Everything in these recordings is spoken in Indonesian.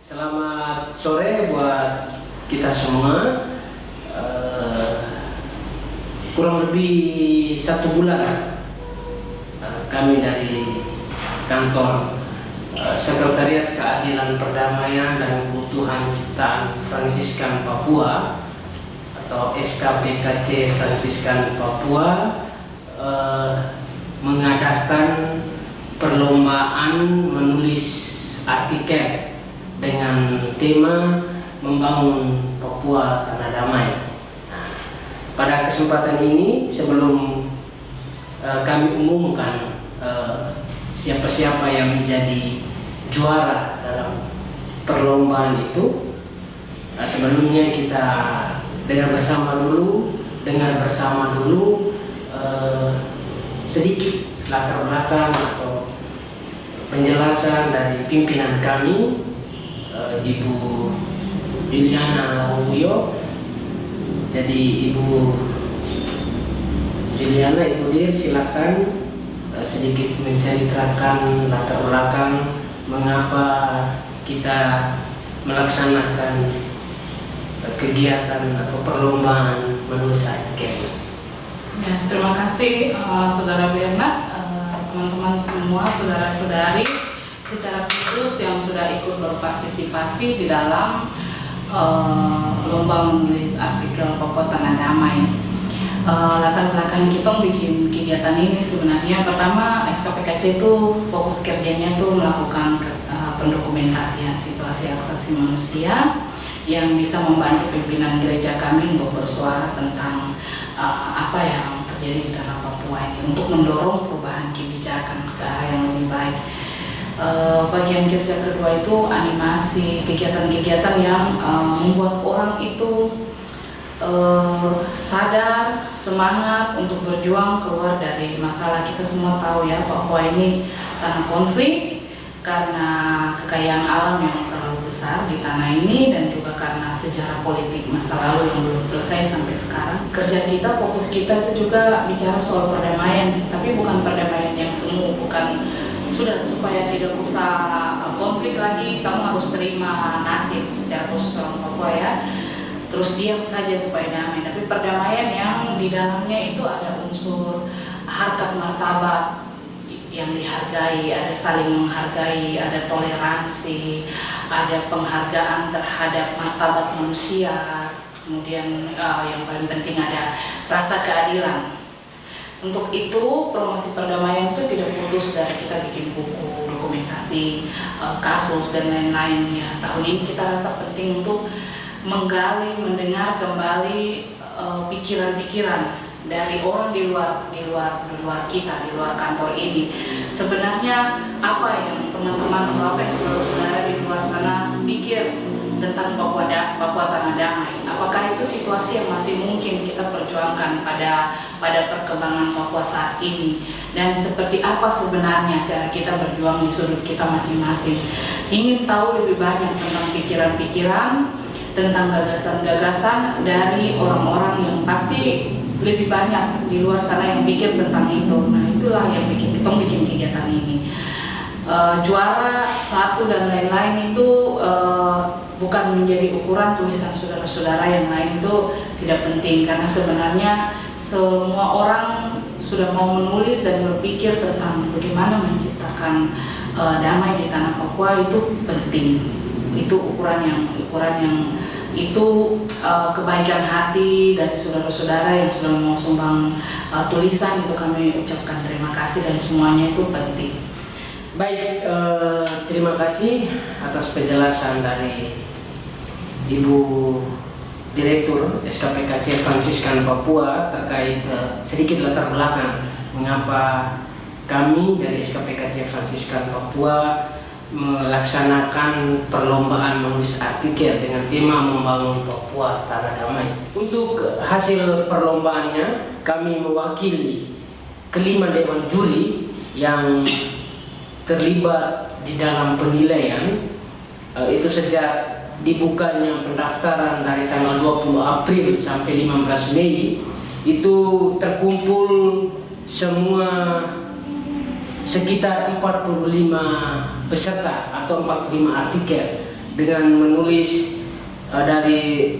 Selamat sore buat kita semua. Kurang lebih 1 bulan kami dari kantor Sekretariat Keadilan Perdamaian dan Keutuhan Ciptaan Fransiskan Papua atau SKPKC Fransiskan Papua mengadakan perlombaan menulis artikel dengan tema membangun Papua Tanah Damai. Nah, pada kesempatan ini sebelum kami umumkan siapa-siapa yang menjadi juara dalam perlombaan itu, sebelumnya kita dengar bersama dulu sedikit latar belakang atau penjelasan dari pimpinan kami, Ibu Juliana Lahuyo. Jadi Ibu Juliana, Ibu Dir, silakan sedikit menceritakan latar belakang mengapa kita melaksanakan kegiatan atau perlombaan menulis artikel. Ya, terima kasih Saudara Bernard, teman-teman semua, saudara-saudari secara khusus yang sudah ikut berpartisipasi di dalam lomba menulis artikel Papua Tanah Damai. Latar belakang kita bikin kegiatan ini sebenarnya pertama SKPKC itu fokus kerjanya itu melakukan pendokumentasian situasi hak asasi manusia yang bisa membantu pimpinan gereja kami untuk bersuara tentang apa yang terjadi di tanah Papua ini untuk mendorong perubahan kebijakan ke arah yang lebih baik. Bagian kerja kedua itu animasi kegiatan-kegiatan yang membuat orang itu sadar, semangat untuk berjuang keluar dari masalah. Kita semua tahu ya, Papua ini tanah konflik karena kekayaan alam yang terlalu besar di tanah ini dan juga karena sejarah politik masa lalu yang belum selesai sampai sekarang. Kerja kita, fokus kita itu juga bicara soal perdamaian, tapi bukan perdamaian yang semu, bukan sudah supaya tidak usah konflik lagi, kamu harus terima nasib secara khusus orang Papua ya, terus diam saja supaya damai. Tapi perdamaian yang di dalamnya itu ada unsur harkat martabat yang dihargai, ada saling menghargai, ada toleransi, ada penghargaan terhadap martabat manusia, kemudian yang paling penting ada rasa keadilan. Untuk itu promosi perdamaian itu tidak putus dari kita bikin buku, dokumentasi, kasus dan lain-lainnya. Tahun ini kita rasa penting untuk menggali, mendengar kembali pikiran-pikiran dari orang di luar kita, di luar kantor ini. Sebenarnya apa yang teman-teman atau apa yang saudara-saudara di luar sana pikir tentang Papua Tanah Damai? Apakah itu situasi yang masih mungkin kita perjuangkan pada perkembangan Papua saat ini? Dan seperti apa sebenarnya cara kita berjuang di sudut kita masing-masing? Ingin tahu lebih banyak tentang pikiran-pikiran, tentang gagasan-gagasan dari orang-orang yang pasti lebih banyak di luar sana yang pikir tentang itu. Nah, itulah yang bikin kegiatan ini. Juara, satu dan lain-lain itu bukan menjadi ukuran tulisan saudara-saudara yang lain, itu tidak penting karena sebenarnya semua orang sudah mau menulis dan berpikir tentang bagaimana menciptakan damai di tanah Papua, itu penting. Itu ukuran yang itu kebaikan hati dari saudara-saudara yang sudah mau sumbang tulisan, itu kami ucapkan terima kasih dan semuanya itu penting. Baik, terima kasih atas penjelasan dari Ibu Direktur SKPKC Fransiskan Papua terkait sedikit latar belakang mengapa kami dari SKPKC Fransiskan Papua melaksanakan perlombaan menulis artikel dengan tema membangun Papua Tanah Damai. Untuk hasil perlombaannya, kami mewakili kelima dewan juri yang terlibat di dalam penilaian. Itu sejak dibukanya pendaftaran dari tanggal 20 April sampai 15 Mei itu terkumpul semua sekitar 45 peserta atau 45 artikel dengan menulis dari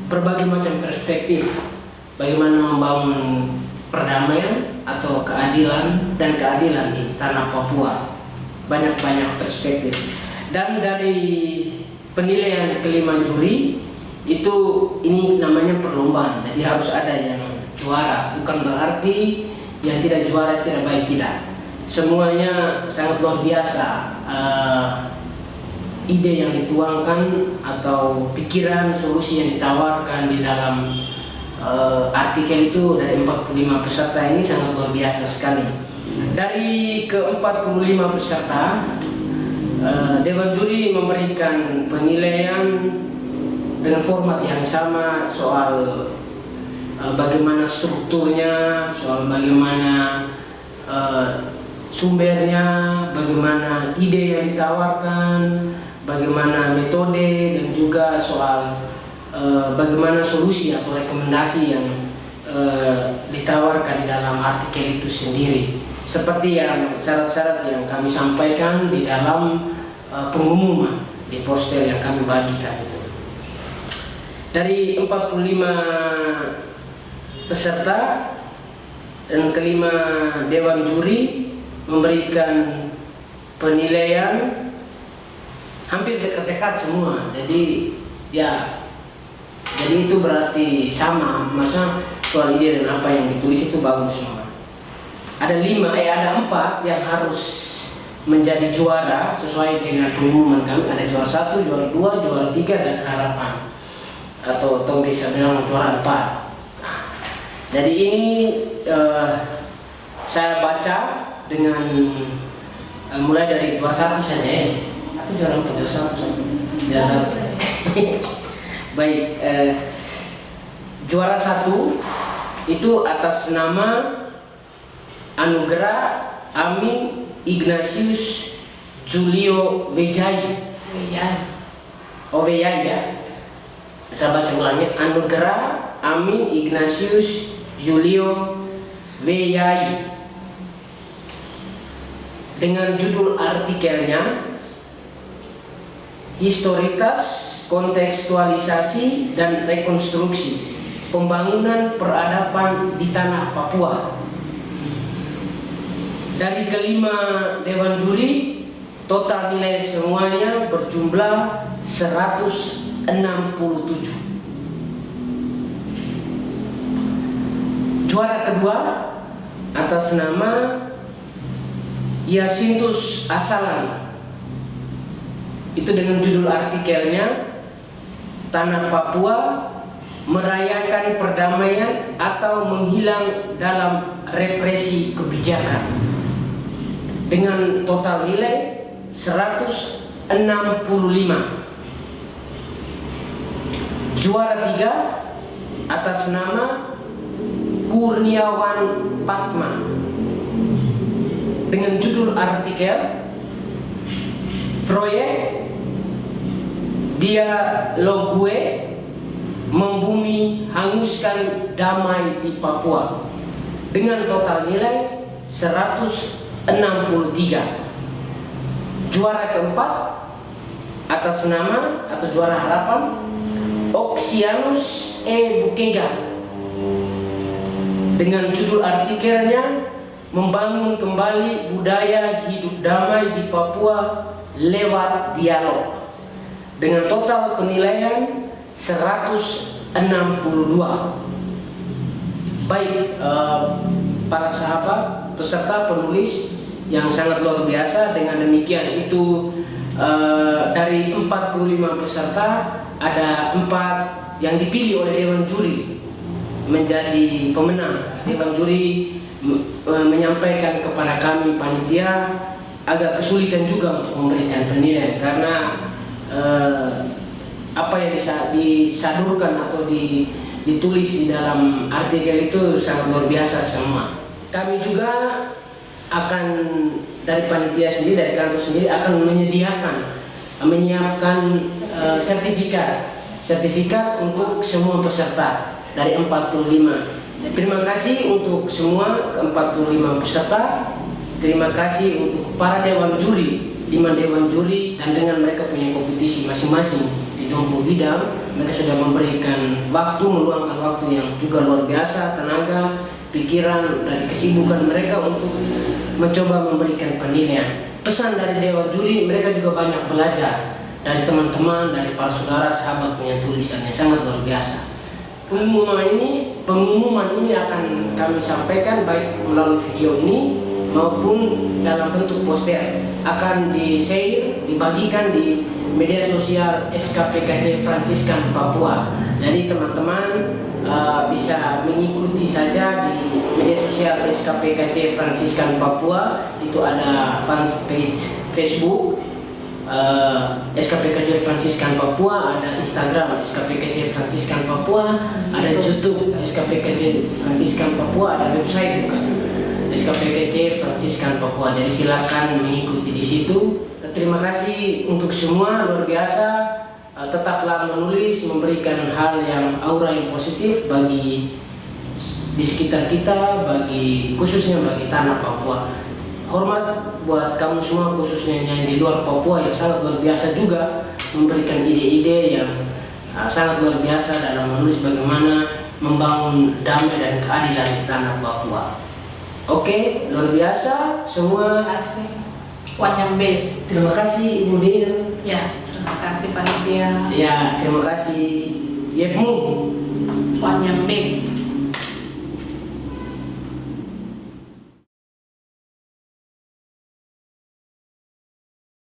berbagai macam perspektif bagaimana membangun perdamaian atau keadilan di tanah Papua. Banyak-banyak perspektif. Dan dari penilaian kelima juri itu, ini namanya perlombaan, jadi harus ada yang juara. Bukan berarti yang tidak juara tidak baik, tidak. Semuanya sangat luar biasa. Ide yang dituangkan atau pikiran, solusi yang ditawarkan di dalam artikel itu dari 45 peserta ini sangat luar biasa sekali. Dari ke-45 peserta, Dewan Juri memberikan penilaian dengan format yang sama soal bagaimana strukturnya, soal bagaimana sumbernya, bagaimana ide yang ditawarkan, bagaimana metode, dan juga soal bagaimana solusi atau rekomendasi yang ditawarkan di dalam artikel itu sendiri. Seperti yang syarat-syarat yang kami sampaikan di dalam pengumuman di poster yang kami bagikan itu. Dari 45 peserta dan kelima Dewan Juri memberikan penilaian hampir dekat-dekat semua. Jadi itu berarti sama, masa soal ide dan apa yang ditulis itu bagus semua. Ada 4 yang harus menjadi juara sesuai dengan pengumuman kami. Ada juara 1, juara 2, juara 3, dan harapan, atau bisa bilang juara 4. Jadi ini saya baca dengan mulai dari juara 1 saja ya. Atau juara 4, juara 1 saja. Juara 1 saja. Baik, juara 1 itu atas nama Anugerah Amin Ignatius Julio Wejai. Wejai ya. Saya baca ulangnya, Anugerah Amin Ignatius Julio Wejai, dengan judul artikelnya Historitas, Kontekstualisasi, dan Rekonstruksi Pembangunan Peradaban di Tanah Papua. Dari kelima Dewan Juri, total nilai semuanya berjumlah 167. Juara kedua atas nama Yasintus Asalan, itu dengan judul artikelnya Tanah Papua Merayakan Perdamaian atau Menghilang dalam Represi Kebijakan, dengan total nilai 165. Juara 3 atas nama Kurniawan Patma, dengan judul artikel Proyek Dialogue Membumi Hanguskan Damai di Papua, dengan total nilai 163. Juara keempat atas nama atau juara harapan Oxianus Bukega, dengan judul artikelnya Membangun Kembali Budaya Hidup Damai di Papua Lewat Dialog, dengan total penilaian 162. Baik, para sahabat peserta penulis yang sangat luar biasa. Dengan demikian itu dari 45 peserta ada 4 yang dipilih oleh Dewan Juri menjadi pemenang. Dewan Juri menyampaikan kepada kami panitia agak kesulitan juga untuk memberikan penilaian karena apa yang disadurkan atau ditulis di dalam artikel itu sangat luar biasa semua. Kami juga akan dari panitia sendiri, dari kantor sendiri akan menyiapkan sertifikat untuk semua peserta dari 45. Terima kasih untuk semua ke-45 peserta. Terima kasih untuk para Dewan Juri 5 dewan juri, dan dengan mereka punya kompetisi masing-masing di 20 bidang, mereka sudah memberikan waktu, meluangkan waktu yang juga luar biasa, tenaga, pikiran, dari kesibukan mereka untuk mencoba memberikan penilaian. Pesan dari dewan juri, mereka juga banyak belajar dari teman-teman, dari para saudara, sahabat punya tulisan yang sangat luar biasa. Pengumuman ini akan kami sampaikan baik melalui video ini maupun dalam bentuk poster, akan di-share, dibagikan di media sosial SKPKC Fransiskan Papua. Jadi teman-teman bisa mengikuti saja di media sosial SKPKC Fransiskan Papua. Itu ada fanpage Facebook SKPKC Fransiskan Papua, ada Instagram SKPKC Fransiskan Papua, ada YouTube SKPKC Fransiskan Papua, ada website juga SKPKC Fransiskan Papua. Jadi silakan mengikuti di situ. Terima kasih untuk semua, luar biasa. Tetaplah menulis, memberikan hal yang aura yang positif bagi di sekitar kita, bagi khususnya bagi tanah Papua. Hormat buat kamu semua, khususnya yang di luar Papua yang sangat luar biasa juga memberikan ide-ide yang sangat luar biasa dalam menulis bagaimana membangun damai dan keadilan di tanah Papua. Oke, luar biasa semua. Terima kasih Wanyambe. Terima kasih Ibu Dir. Ya, terima kasih panitia. Ya, terima kasih Yepmu. Wanyambe.